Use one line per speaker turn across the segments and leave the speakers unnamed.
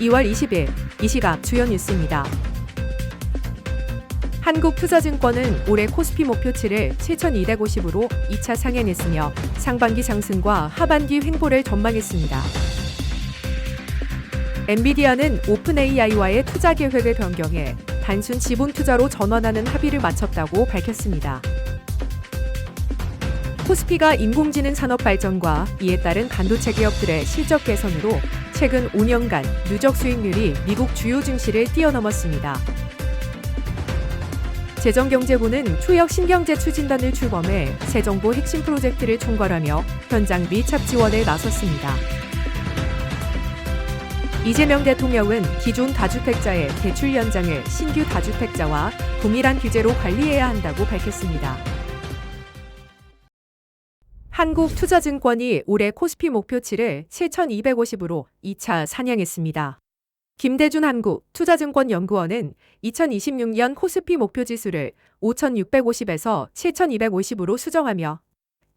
2월 20일 이 시각 주요 뉴스입니다. 한국투자증권은 올해 코스피 목표치를 7,250으로 2차 상향했으며 상반기 상승과 하반기 횡보를 전망했습니다. 엔비디아는 오픈AI와의 투자 계획을 변경해 단순 지분 투자로 전환하는 합의를 마쳤다고 밝혔습니다. 코스피가 인공지능 산업 발전과 이에 따른 반도체 기업들의 실적 개선으로 최근 5년간 누적 수익률이 미국 주요 증시를 뛰어넘었습니다. 재정경제부는 초역 신경제 추진단을 출범해 새 정부 핵심 프로젝트를 총괄하며 현장 밀착 지원에 나섰습니다. 이재명 대통령은 기존 다주택자의 대출 연장을 신규 다주택자와 동일한 규제로 관리해야 한다고 밝혔습니다. 한국투자증권이 올해 코스피 목표치를 7,250으로 2차 상향했습니다. 김대준 한국투자증권연구원은 2026년 코스피 목표지수를 5,650에서 7,250으로 수정하며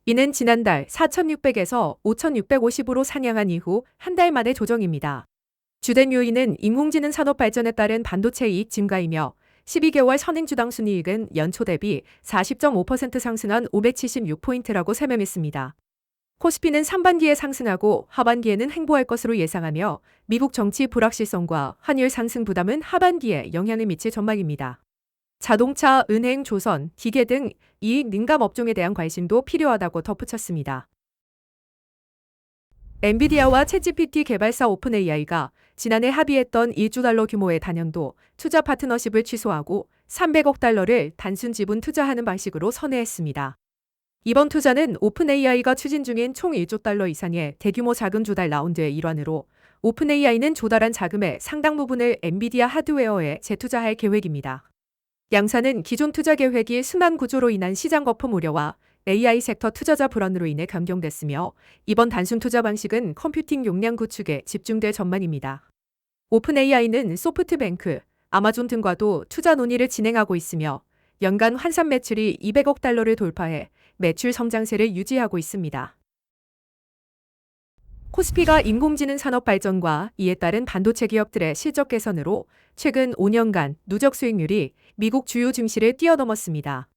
이는 지난달 4,600에서 5,650으로 상향한 이후 한 달 만의 조정입니다. 주된 요인은 인공지능 산업 발전에 따른 반도체 이익 증가이며 12개월 선행주당 순이익은 연초 대비 40.5% 상승한 576포인트라고 설명했습니다. 코스피는 상반기에 상승하고 하반기에는 횡보할 것으로 예상하며 미국 정치 불확실성과 환율 상승 부담은 하반기에 영향을 미칠 전망입니다. 자동차, 은행, 조선, 기계 등 이익 민감 업종에 대한 관심도 필요하다고 덧붙였습니다. 엔비디아와 챗GPT 개발사 오픈AI가 지난해 합의했던 1조 달러 규모의 단연도 투자 파트너십을 취소하고 300억 달러를 단순 지분 투자하는 방식으로 선회했습니다. 이번 투자는 오픈AI가 추진 중인 총 1조 달러 이상의 대규모 자금 조달 라운드의 일환으로 오픈AI는 조달한 자금의 상당 부분을 엔비디아 하드웨어에 재투자할 계획입니다. 양사는 기존 투자 계획이 순환 구조로 인한 시장 거품 우려와 AI 섹터 투자자 불안으로 인해 변경됐으며 이번 단순 투자 방식은 컴퓨팅 용량 구축에 집중될 전망입니다. 오픈AI는 소프트뱅크, 아마존 등과도 투자 논의를 진행하고 있으며 연간 환산 매출이 200억 달러를 돌파해 매출 성장세를 유지하고 있습니다. 코스피가 인공지능 산업 발전과 이에 따른 반도체 기업들의 실적 개선으로 최근 5년간 누적 수익률이 미국 주요 증시를 뛰어넘었습니다.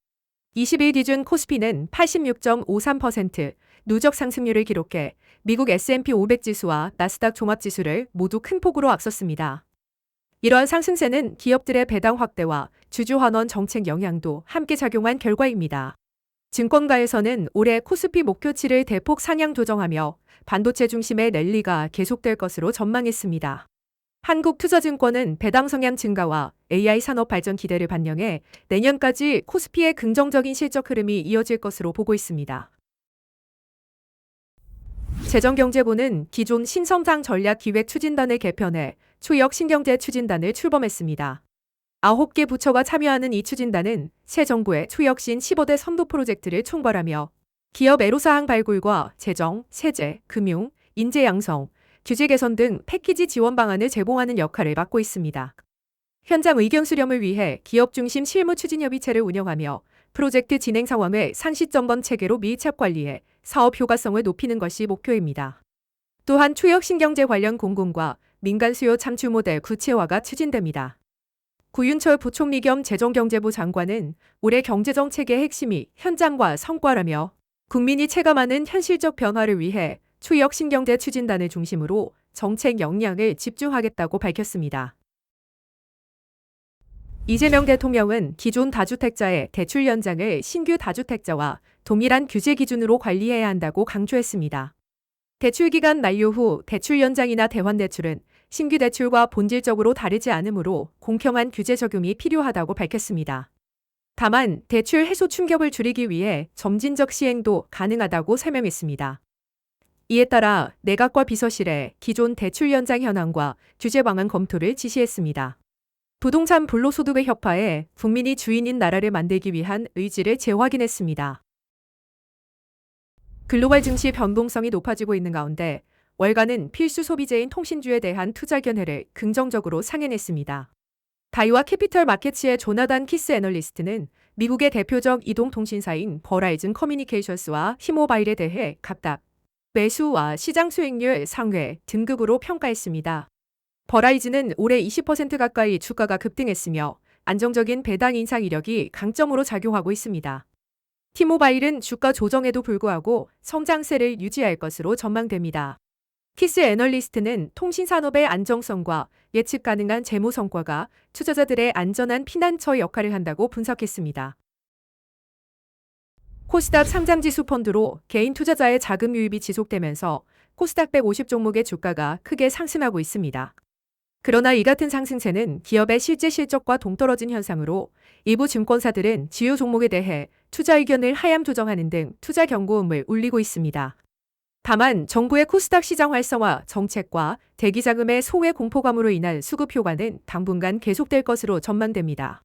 20일 기준 코스피는 86.53% 누적 상승률을 기록해 미국 S&P 500 지수와 나스닥 종합지수를 모두 큰 폭으로 앞섰습니다. 이러한 상승세는 기업들의 배당 확대와 주주 환원 정책 영향도 함께 작용한 결과입니다. 증권가에서는 올해 코스피 목표치를 대폭 상향 조정하며 반도체 중심의 랠리가 계속될 것으로 전망했습니다. 한국투자증권은 배당 성향 증가와 AI 산업 발전 기대를 반영해 내년까지 코스피의 긍정적인 실적 흐름이 이어질 것으로 보고 있습니다. 재정경제부는 기존 신성장 전략 기획 추진단을 개편해 초역 신경제 추진단을 출범했습니다. 9개 부처가 참여하는 이 추진단은 새 정부의 초혁신 15대 선도 프로젝트를 총괄하며 기업 애로사항 발굴과 재정, 세제, 금융, 인재 양성, 규제 개선 등 패키지 지원 방안을 제공하는 역할을 맡고 있습니다. 현장 의견 수렴을 위해 기업 중심 실무 추진 협의체를 운영하며 프로젝트 진행 상황을 상시 점검 체계로 밀착 관리해 사업 효과성을 높이는 것이 목표입니다. 또한 초혁신경제 관련 공공과 민간 수요 창출 모델 구체화가 추진됩니다. 구윤철 부총리 겸 재정경제부 장관은 올해 경제정책의 핵심이 현장과 성과라며 국민이 체감하는 현실적 변화를 위해 초역신경제 추진단을 중심으로 정책 역량을 집중하겠다고 밝혔습니다. 이재명 대통령은 기존 다주택자의 대출 연장을 신규 다주택자와 동일한 규제 기준으로 관리해야 한다고 강조했습니다. 대출기간 만료 후 대출 연장이나 대환대출은 신규 대출과 본질적으로 다르지 않으므로 공평한 규제 적용이 필요하다고 밝혔습니다. 다만 대출 해소 충격을 줄이기 위해 점진적 시행도 가능하다고 설명했습니다. 이에 따라 내각과 비서실에 기존 대출 연장 현황과 규제 방안 검토를 지시했습니다. 부동산 불로소득의 혁파에 국민이 주인인 나라를 만들기 위한 의지를 재확인했습니다. 글로벌 증시 변동성이 높아지고 있는 가운데 월가는 필수 소비재인 통신주에 대한 투자 견해를 긍정적으로 상향했습니다. 다이와 캐피털 마켓츠의 조나단 키스 애널리스트는 미국의 대표적 이동통신사인 버라이즌 커뮤니케이션스와 T-모바일에 대해 각각 매수와 시장 수익률 상회 등급으로 평가했습니다. 버라이즌은 올해 20% 가까이 주가가 급등했으며 안정적인 배당 인상 이력이 강점으로 작용하고 있습니다. T모바일은 주가 조정에도 불구하고 성장세를 유지할 것으로 전망됩니다. 키스 애널리스트는 통신산업의 안정성과 예측 가능한 재무 성과가 투자자들의 안전한 피난처 역할을 한다고 분석했습니다. 코스닥 상장지수 펀드로 개인 투자자의 자금 유입이 지속되면서 코스닥 150 종목의 주가가 크게 상승하고 있습니다. 그러나 이 같은 상승세는 기업의 실제 실적과 동떨어진 현상으로 일부 증권사들은 주요 종목에 대해 투자 의견을 하향 조정하는 등 투자 경고음을 울리고 있습니다. 다만 정부의 코스닥 시장 활성화 정책과 대기자금의 소외 공포감으로 인한 수급 효과는 당분간 계속될 것으로 전망됩니다.